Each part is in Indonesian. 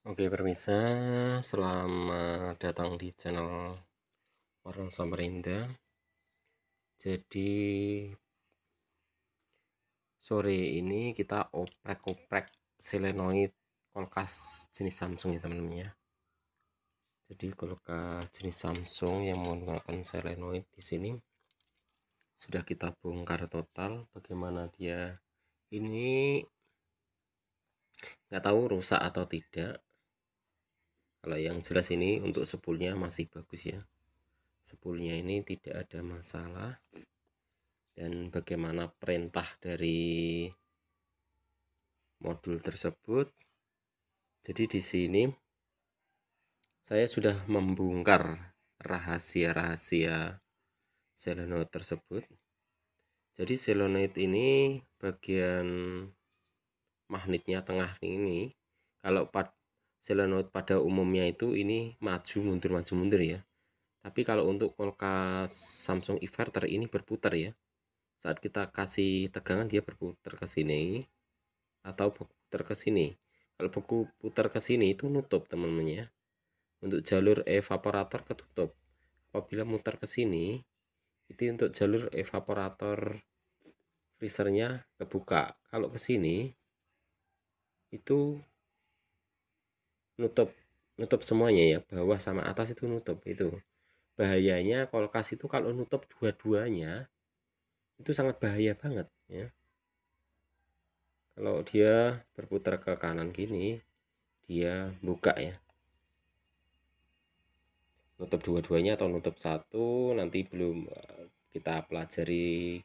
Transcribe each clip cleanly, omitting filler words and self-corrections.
Oke, permisa, selamat datang di channel Warung Samarinda. Jadi sore ini kita oprek-oprek solenoid kulkas jenis Samsung ya teman-teman ya. Jadi kulkas jenis Samsung yang menggunakan solenoid di sini sudah kita bongkar total. Bagaimana dia ini nggak tahu rusak atau tidak. Kalau yang jelas ini untuk spoolnya masih bagus ya. Spoolnya ini tidak ada masalah. Dan bagaimana perintah dari modul tersebut. Jadi di sini saya sudah membongkar rahasia-rahasia solenoid tersebut. Jadi solenoid ini bagian magnetnya tengah ini, kalau solenoid pada umumnya itu ini maju mundur ya. Tapi kalau untuk kulkas Samsung inverter ini berputar ya. Saat kita kasih tegangan dia berputar ke sini atau putar ke sini. Kalau putar ke sini itu nutup teman-teman ya. Untuk jalur evaporator ketutup. Apabila mutar ke sini itu untuk jalur evaporator freezernya kebuka. Kalau ke sini itu nutup semuanya ya, bawah sama atas itu nutup. Itu bahayanya kulkas itu kalau nutup dua-duanya itu sangat bahaya banget ya. Kalau dia berputar ke kanan gini dia buka ya, nutup dua-duanya atau nutup satu nanti belum kita pelajari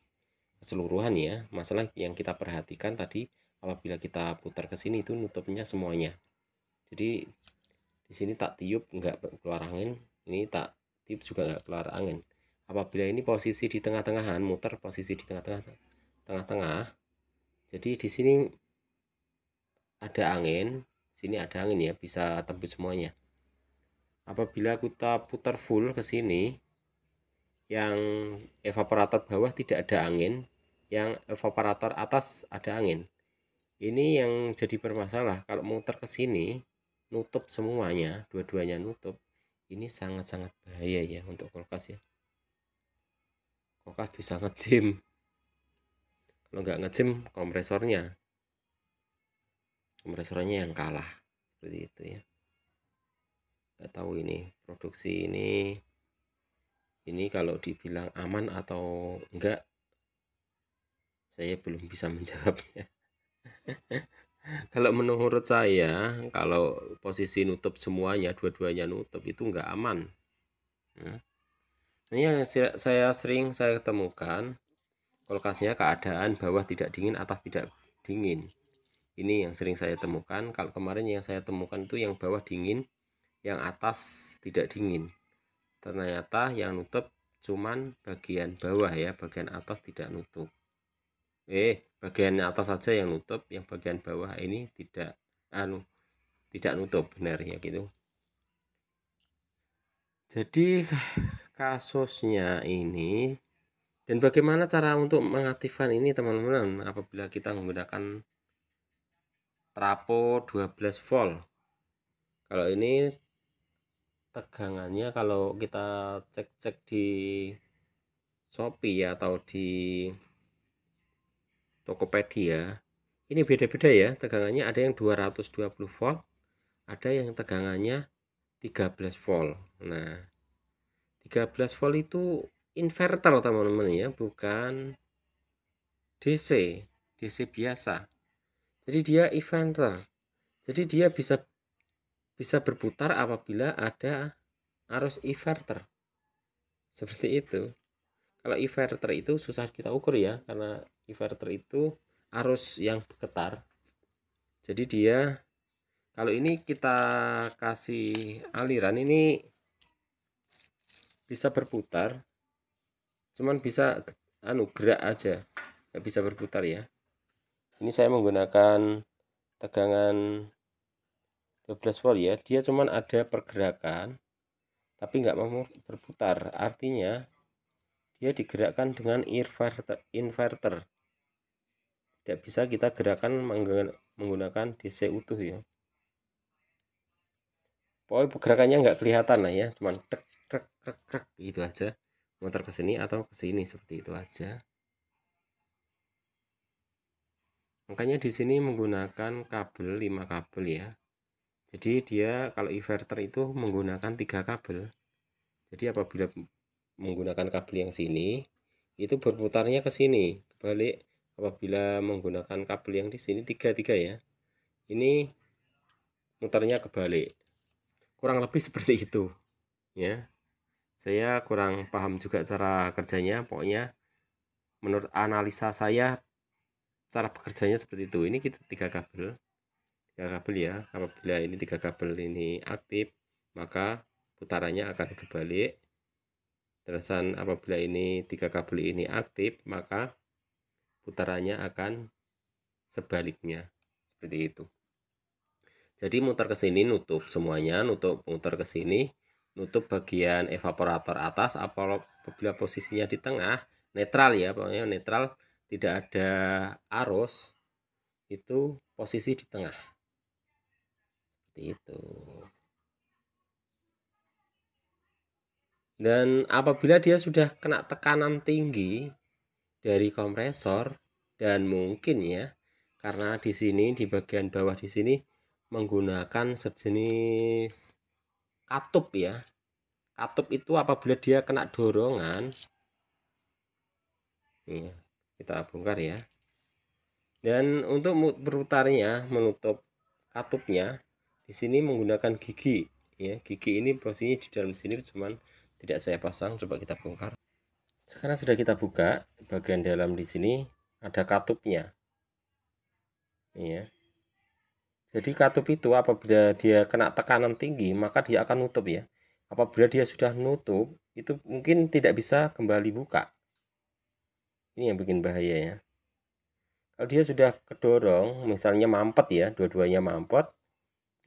keseluruhan ya. Masalah yang kita perhatikan tadi, apabila kita putar ke sini itu nutupnya semuanya. Jadi di sini tak tiup nggak keluar angin, ini tak tiup juga nggak keluar angin. Apabila ini posisi di tengah-tengahan, muter posisi di tengah-tengah, jadi di sini ada angin, sini ada angin ya, bisa tembus semuanya. Apabila kita putar full ke sini, yang evaporator bawah tidak ada angin, yang evaporator atas ada angin. Ini yang jadi bermasalah. Kalau muter ke sini nutup semuanya, dua-duanya nutup, ini sangat-sangat bahaya ya untuk kulkas ya. Kulkas bisa ngejim. Kalau nggak ngejim kompresornya yang kalah, seperti itu ya. Nggak tahu ini produksi ini kalau dibilang aman atau enggak, saya belum bisa menjawabnya. Kalau menurut saya, kalau posisi nutup semuanya, dua-duanya nutup itu enggak aman. Ini yang saya temukan, kulkasnya keadaan bawah tidak dingin, atas tidak dingin. Ini yang sering saya temukan. Kalau kemarin yang saya temukan itu yang bawah dingin, yang atas tidak dingin. Ternyata yang nutup cuman bagian bawah ya, bagian atas tidak nutup. Bagian atas saja yang nutup, yang bagian bawah ini tidak nutup, benar ya gitu. Jadi kasusnya ini, dan bagaimana cara untuk mengaktifkan ini teman-teman, apabila kita menggunakan trafo 12 volt. Kalau ini tegangannya, kalau kita cek-cek di Shopee ya, atau di Tokopedia, ini beda-beda ya tegangannya. Ada yang 220 volt, ada yang tegangannya 13 volt. Nah, 13 volt itu inverter teman-teman ya, bukan DC biasa. Jadi dia inverter. Jadi dia bisa berputar apabila ada arus inverter. Seperti itu. Kalau inverter itu susah kita ukur ya, karena inverter itu arus yang bergetar. Jadi dia, kalau ini kita kasih aliran, ini bisa berputar, cuman bisa gerak aja, nggak bisa berputar ya. Ini saya menggunakan tegangan 12 volt ya, dia cuman ada pergerakan tapi nggak mau berputar. Artinya dia digerakkan dengan inverter. Tidak bisa kita gerakan menggunakan DC utuh ya. pokoknya pergerakannya nggak kelihatan lah ya, cuman tek tek tek tek gitu aja, muter ke sini atau ke sini seperti itu aja. Makanya di sini menggunakan kabel 5 kabel ya. Jadi dia kalau inverter itu menggunakan 3 kabel. Jadi apabila menggunakan kabel yang sini itu berputarnya ke sini, kebalik. Apabila menggunakan kabel yang di sini tiga ya, ini mutarnya kebalik. Kurang lebih seperti itu ya. Saya kurang paham juga cara kerjanya, pokoknya menurut analisa saya cara bekerjanya seperti itu. Ini kita tiga kabel ya. Apabila ini 3 kabel ini aktif, maka putarannya akan kebalik. Terusan apabila ini 3 kabel ini aktif, maka putarannya akan sebaliknya, seperti itu. Jadi muter ke sini nutup semuanya, muter ke sini nutup bagian evaporator atas. Apabila posisinya di tengah, netral ya, pokoknya netral, tidak ada arus, itu posisi di tengah, seperti itu. Dan apabila dia sudah kena tekanan tinggi dari kompresor, dan mungkin ya karena di sini di bagian bawah di sini menggunakan sejenis katup ya. Katup itu apabila dia kena dorongan, nih kita bongkar ya. Dan untuk berputarnya menutup katupnya di sini menggunakan gigi ya. Gigi ini posisinya di dalam sini, cuman tidak saya pasang. Coba kita bongkar. Sekarang sudah kita buka bagian dalam di sini ada katupnya. Ya. Jadi katup itu apabila dia kena tekanan tinggi maka dia akan nutup ya. Apabila dia sudah nutup itu mungkin tidak bisa kembali buka. Ini yang bikin bahaya ya. Kalau dia sudah kedorong, misalnya mampet ya, dua-duanya mampet,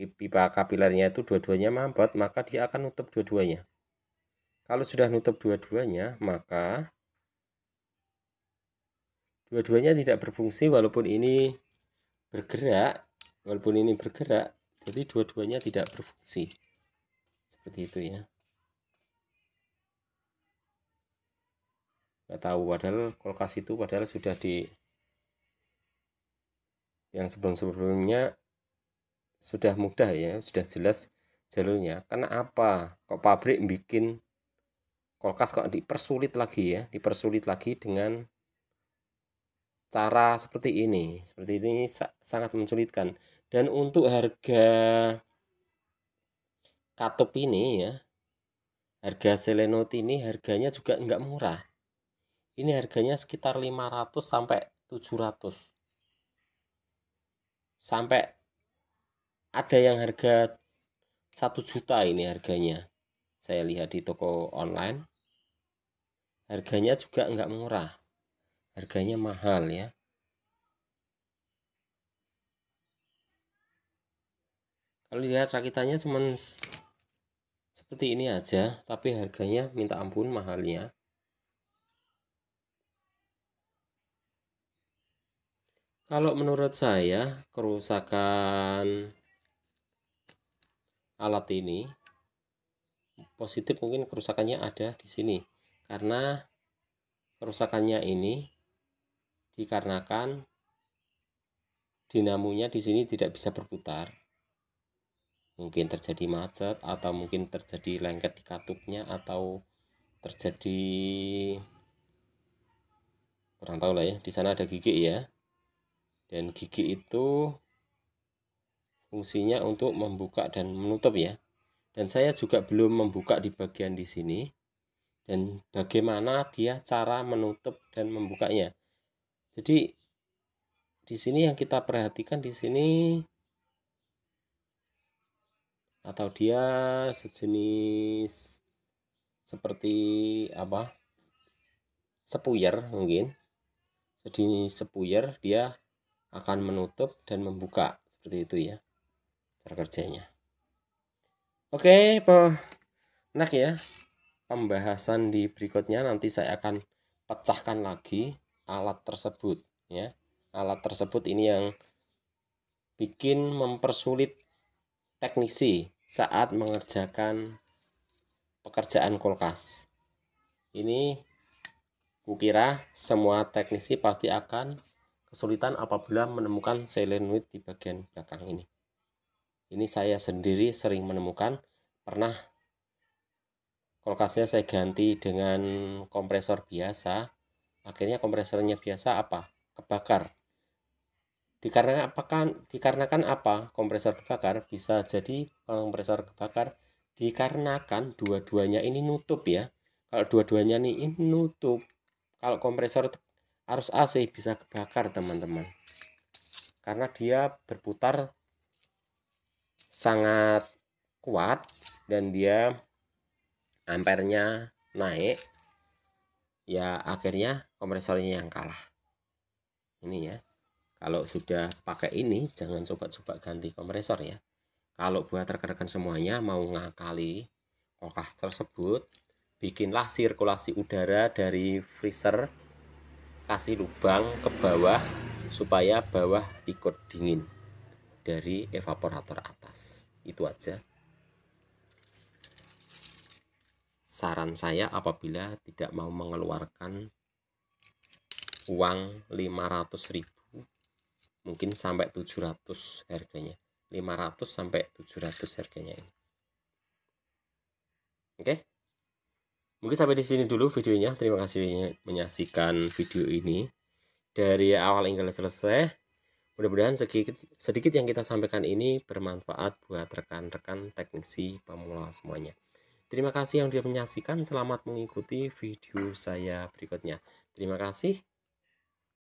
pipa kapilernya itu dua-duanya mampet, maka dia akan nutup dua-duanya. Kalau sudah nutup dua-duanya, maka dua-duanya tidak berfungsi walaupun ini bergerak, jadi dua-duanya tidak berfungsi. Seperti itu ya. Nggak tahu, padahal kulkas itu padahal sudah di yang sebelum-sebelumnya sudah mudah ya, sudah jelas jalurnya. Karena apa kok pabrik bikin kulkas kok dipersulit lagi ya, dipersulit lagi dengan cara seperti ini sangat mensulitkan. Dan untuk harga katup ini ya, harga selenot ini harganya juga enggak murah. Ini harganya sekitar 500 sampai 700, sampai ada yang harga 1 juta ini harganya. Saya lihat di toko online harganya juga enggak murah, harganya mahal ya. Kalau lihat rakitannya cuman seperti ini aja, tapi harganya minta ampun mahalnya. Kalau menurut saya kerusakan alat ini positif, mungkin kerusakannya ada di sini karena kerusakannya ini dikarenakan dinamonya di sini tidak bisa berputar. Mungkin terjadi macet atau mungkin terjadi lengket di katupnya atau terjadi kurang tahu lah ya. Di sana ada gigi ya, dan gigi itu fungsinya untuk membuka dan menutup ya. Dan saya juga belum membuka di bagian di sini dan bagaimana dia cara menutup dan membukanya. Jadi di sini yang kita perhatikan di sini, atau dia sejenis seperti apa, sepuyer, mungkin sejenis sepuyer, dia akan menutup dan membuka seperti itu ya cara kerjanya. Oke, enak ya pembahasan di berikutnya. Nanti saya akan pecahkan lagi alat tersebut ya. Alat tersebut ini yang bikin mempersulit teknisi saat mengerjakan pekerjaan kulkas. Ini kukira semua teknisi pasti akan kesulitan apabila menemukan solenoid di bagian belakang ini. Ini saya sendiri sering menemukan, pernah kulkasnya saya ganti dengan kompresor biasa, akhirnya kompresornya biasa apa? Kebakar. Dikarenakan apa kompresor kebakar? Bisa jadi kompresor kebakar dikarenakan dua-duanya ini nutup ya. Kalau dua-duanya ini nutup, kalau kompresor arus AC bisa kebakar teman-teman. Karena dia berputar sangat kuat dan dia ampernya naik, ya akhirnya kompresornya yang kalah. Ini ya. Kalau sudah pakai ini, jangan coba-coba ganti kompresor ya. Kalau buat rekan-rekan semuanya mau ngakali kulkas tersebut, bikinlah sirkulasi udara dari freezer, kasih lubang ke bawah supaya bawah ikut dingin dari evaporator atas. Itu aja. Saran saya apabila tidak mau mengeluarkan uang 500.000, mungkin sampai 700 harganya. 500 sampai 700 harganya ini. Oke. Mungkin sampai di sini dulu videonya. Terima kasih menyaksikan video ini dari awal hingga selesai. Mudah-mudahan sedikit yang kita sampaikan ini bermanfaat buat rekan-rekan teknisi pemula semuanya. Terima kasih yang sudah menyaksikan. Selamat mengikuti video saya berikutnya. Terima kasih.